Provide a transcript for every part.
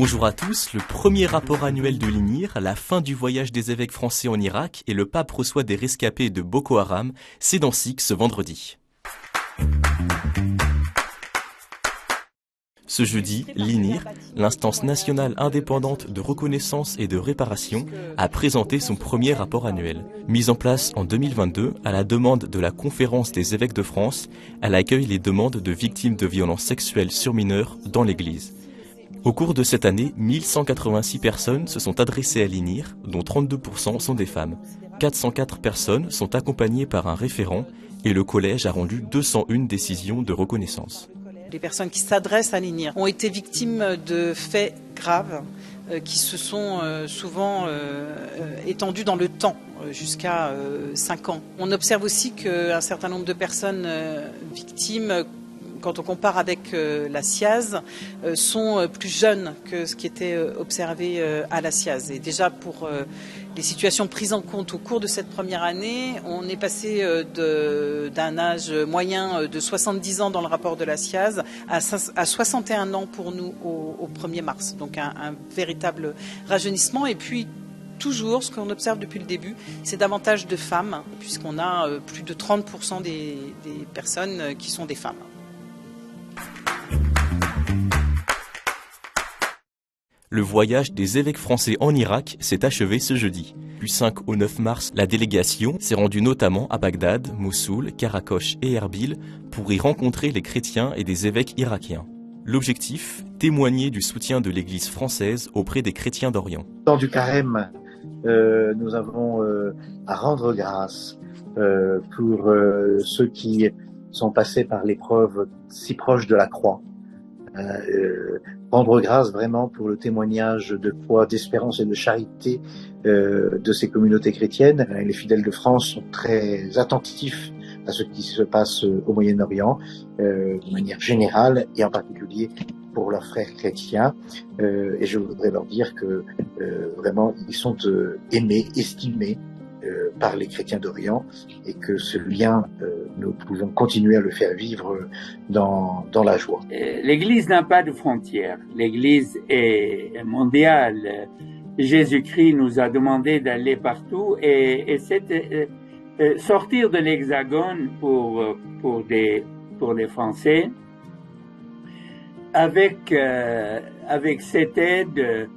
Bonjour à tous, le premier rapport annuel de l'INIR, la fin du voyage des évêques français en Irak et le pape reçoit des rescapés de Boko Haram, c'est dans SIC ce vendredi. Ce jeudi, l'INIR, l'instance nationale indépendante de reconnaissance et de réparation, a présenté son premier rapport annuel. Mis en place en 2022, à la demande de la Conférence des évêques de France, elle accueille les demandes de victimes de violences sexuelles sur mineurs dans l'Église. Au cours de cette année, 1186 personnes se sont adressées à l'INIR, dont 32% sont des femmes. 404 personnes sont accompagnées par un référent et le collège a rendu 201 décisions de reconnaissance. Les personnes qui s'adressent à l'INIR ont été victimes de faits graves qui se sont souvent étendus dans le temps, jusqu'à 5 ans. On observe aussi qu'un certain nombre de personnes victimes, quand on compare avec la SIAZ, sont plus jeunes que ce qui était observé à la SIAZ. Et déjà pour les situations prises en compte au cours de cette première année, on est passé d'un âge moyen de 70 ans dans le rapport de la SIAZ à 61 ans pour nous au 1er mars. Donc un véritable rajeunissement. Et puis toujours, ce qu'on observe depuis le début, c'est davantage de femmes, puisqu'on a plus de 30% des personnes qui sont des femmes. Le voyage des évêques français en Irak s'est achevé ce jeudi. Du 5 au 9 mars, la délégation s'est rendue notamment à Bagdad, Mossoul, Karakoche et Erbil pour y rencontrer les chrétiens et des évêques irakiens. L'objectif, témoigner du soutien de l'Église française auprès des chrétiens d'Orient. Dans du carême, nous avons à rendre grâce pour ceux qui sont passés par l'épreuve si proche de la croix. Rendre grâce vraiment pour le témoignage de foi, d'espérance et de charité de ces communautés chrétiennes. Les fidèles de France sont très attentifs à ce qui se passe au Moyen-Orient de manière générale et en particulier pour leurs frères chrétiens. Et je voudrais leur dire que vraiment ils sont aimés, estimés par les chrétiens d'Orient et que ce lien, nous pouvons continuer à le faire vivre dans la joie. L'Église n'a pas de frontières. L'Église est mondiale. Jésus-Christ nous a demandé d'aller partout et c'est sortir de l'Hexagone pour les Français avec cette aide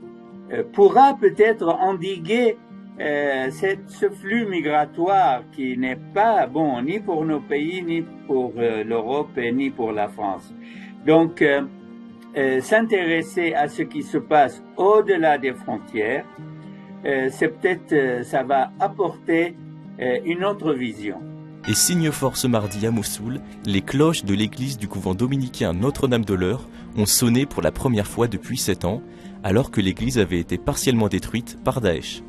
pourra peut-être endiguer ce flux migratoire qui n'est pas bon ni pour nos pays, ni pour l'Europe, ni pour la France. Donc, s'intéresser à ce qui se passe au-delà des frontières, c'est peut-être, ça va apporter une autre vision. Et signe fort ce mardi à Mossoul, les cloches de l'église du couvent dominicain Notre-Dame de l'Eure ont sonné pour la première fois depuis 7 ans, alors que l'église avait été partiellement détruite par Daesh.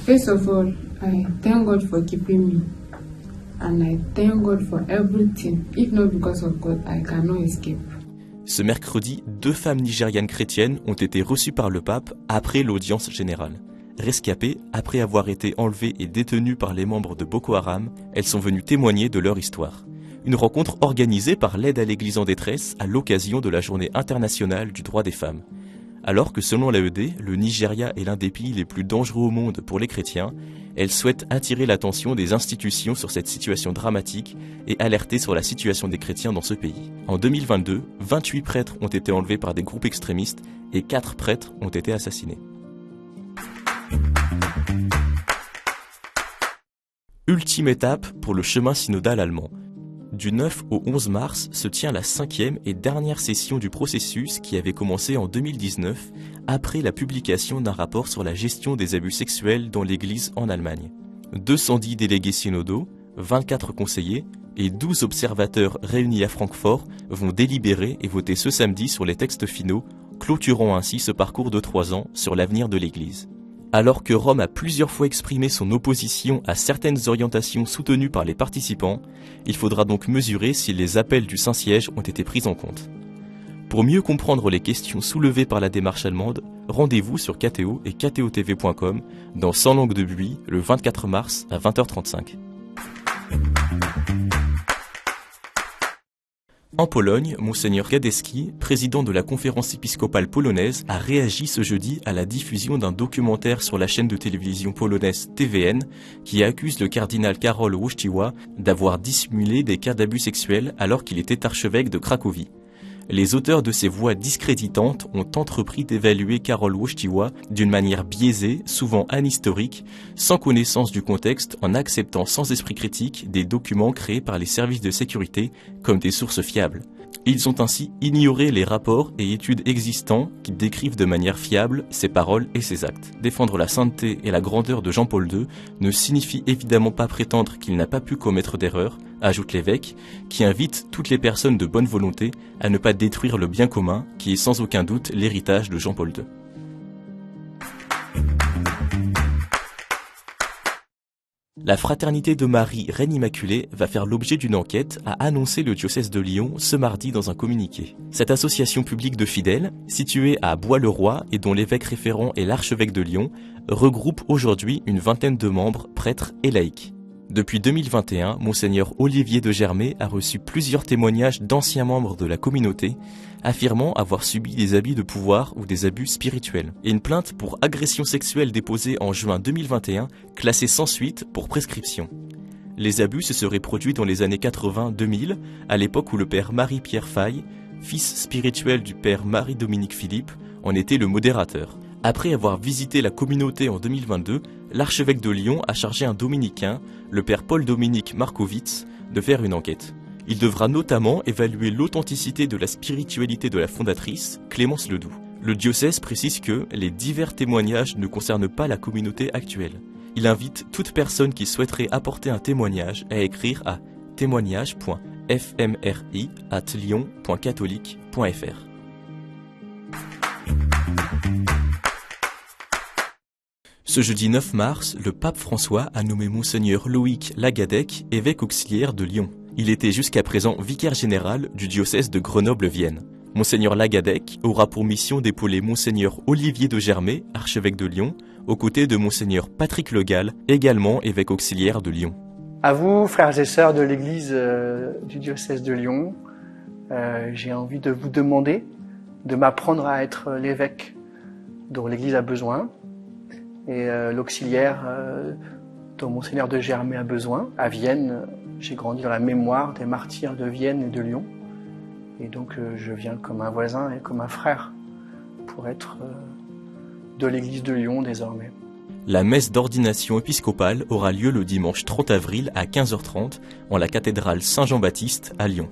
First of all, I thank God for keeping me, and I thank God for everything. If not because of God, I cannot escape. Ce mercredi, 2 femmes nigérianes chrétiennes ont été reçues par le pape après l'audience générale. Rescapées, après avoir été enlevées et détenues par les membres de Boko Haram, elles sont venues témoigner de leur histoire. Une rencontre organisée par l'aide à l'Église en détresse à l'occasion de la Journée internationale du droit des femmes. Alors que selon l'AED, le Nigeria est l'un des pays les plus dangereux au monde pour les chrétiens, elle souhaite attirer l'attention des institutions sur cette situation dramatique et alerter sur la situation des chrétiens dans ce pays. En 2022, 28 prêtres ont été enlevés par des groupes extrémistes et 4 prêtres ont été assassinés. Ultime étape pour le chemin synodal allemand. Du 9 au 11 mars se tient la 5e et dernière session du processus qui avait commencé en 2019 après la publication d'un rapport sur la gestion des abus sexuels dans l'Église en Allemagne. 210 délégués synodaux, 24 conseillers et 12 observateurs réunis à Francfort vont délibérer et voter ce samedi sur les textes finaux, clôturant ainsi ce parcours de 3 ans sur l'avenir de l'Église. Alors que Rome a plusieurs fois exprimé son opposition à certaines orientations soutenues par les participants, il faudra donc mesurer si les appels du Saint-Siège ont été pris en compte. Pour mieux comprendre les questions soulevées par la démarche allemande, rendez-vous sur KTO et ktotv.com dans 100 langues de buis le 24 mars à 20h35. En Pologne, Monseigneur Gadecki, président de la conférence épiscopale polonaise, a réagi ce jeudi à la diffusion d'un documentaire sur la chaîne de télévision polonaise TVN qui accuse le cardinal Karol Wojtyła d'avoir dissimulé des cas d'abus sexuels alors qu'il était archevêque de Cracovie. Les auteurs de ces voix discréditantes ont entrepris d'évaluer Karol Wojtyła d'une manière biaisée, souvent anhistorique, sans connaissance du contexte, en acceptant sans esprit critique des documents créés par les services de sécurité comme des sources fiables. Ils ont ainsi ignoré les rapports et études existants qui décrivent de manière fiable ses paroles et ses actes. Défendre la sainteté et la grandeur de Jean-Paul II ne signifie évidemment pas prétendre qu'il n'a pas pu commettre d'erreurs, ajoute l'évêque, qui invite toutes les personnes de bonne volonté à ne pas détruire le bien commun qui est sans aucun doute l'héritage de Jean-Paul II. La Fraternité de Marie Reine Immaculée va faire l'objet d'une enquête, a annoncé le diocèse de Lyon ce mardi dans un communiqué. Cette association publique de fidèles, située à Bois-le-Roi et dont l'évêque référent est l'archevêque de Lyon, regroupe aujourd'hui une vingtaine de membres, prêtres et laïcs. Depuis 2021, Monseigneur Olivier de Germay a reçu plusieurs témoignages d'anciens membres de la communauté affirmant avoir subi des abus de pouvoir ou des abus spirituels. Et une plainte pour agression sexuelle déposée en juin 2021, classée sans suite pour prescription. Les abus se seraient produits dans les années 80-2000, à l'époque où le père Marie-Pierre Faye, fils spirituel du père Marie-Dominique Philippe, en était le modérateur. Après avoir visité la communauté en 2022, l'archevêque de Lyon a chargé un dominicain, le père Paul-Dominique Markowitz, de faire une enquête. Il devra notamment évaluer l'authenticité de la spiritualité de la fondatrice, Clémence Ledoux. Le diocèse précise que les divers témoignages ne concernent pas la communauté actuelle. Il invite toute personne qui souhaiterait apporter un témoignage à écrire à témoignage.fmri@lyon.catholique.fr. Ce jeudi 9 mars, le pape François a nommé Monseigneur Loïc Lagadec évêque auxiliaire de Lyon. Il était jusqu'à présent vicaire général du diocèse de Grenoble-Vienne. Monseigneur Lagadec aura pour mission d'épauler Monseigneur Olivier de Germay, archevêque de Lyon, aux côtés de Monseigneur Patrick Le Gall, également évêque auxiliaire de Lyon. À vous, frères et sœurs de l'Église du diocèse de Lyon, j'ai envie de vous demander de m'apprendre à être l'évêque dont l'Église a besoin et l'auxiliaire dont Monseigneur de Germay a besoin. À Vienne, j'ai grandi dans la mémoire des martyrs de Vienne et de Lyon. Et donc je viens comme un voisin et comme un frère pour être de l'église de Lyon désormais. La messe d'ordination épiscopale aura lieu le dimanche 30 avril à 15h30 en la cathédrale Saint-Jean-Baptiste à Lyon.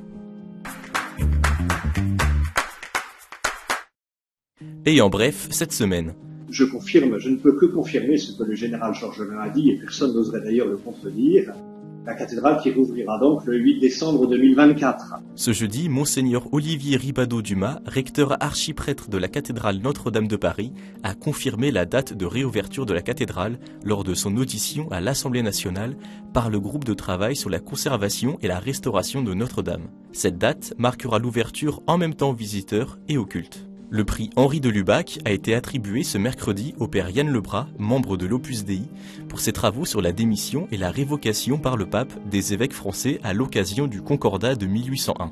Et en bref, cette semaine. Je confirme, je ne peux que confirmer ce que le général Georgelin a dit, et personne n'oserait d'ailleurs le contredire. La cathédrale qui rouvrira donc le 8 décembre 2024. Ce jeudi, Monseigneur Olivier Ribado-Dumas, recteur archiprêtre de la cathédrale Notre-Dame de Paris, a confirmé la date de réouverture de la cathédrale lors de son audition à l'Assemblée nationale par le groupe de travail sur la conservation et la restauration de Notre-Dame. Cette date marquera l'ouverture en même temps aux visiteurs et aux cultes. Le prix Henri de Lubac a été attribué ce mercredi au père Yann Lebras, membre de l'Opus Dei, pour ses travaux sur la démission et la révocation par le pape des évêques français à l'occasion du Concordat de 1801.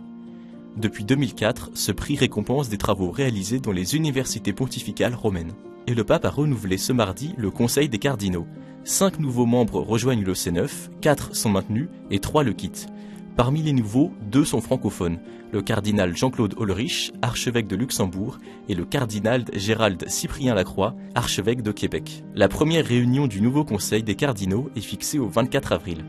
Depuis 2004, ce prix récompense des travaux réalisés dans les universités pontificales romaines. Et le pape a renouvelé ce mardi le Conseil des cardinaux. 5 nouveaux membres rejoignent le C9, 4 sont maintenus et 3 le quittent. Parmi les nouveaux, 2 sont francophones, le cardinal Jean-Claude Ulrich, archevêque de Luxembourg, et le cardinal Gérald Cyprien Lacroix, archevêque de Québec. La première réunion du nouveau Conseil des cardinaux est fixée au 24 avril.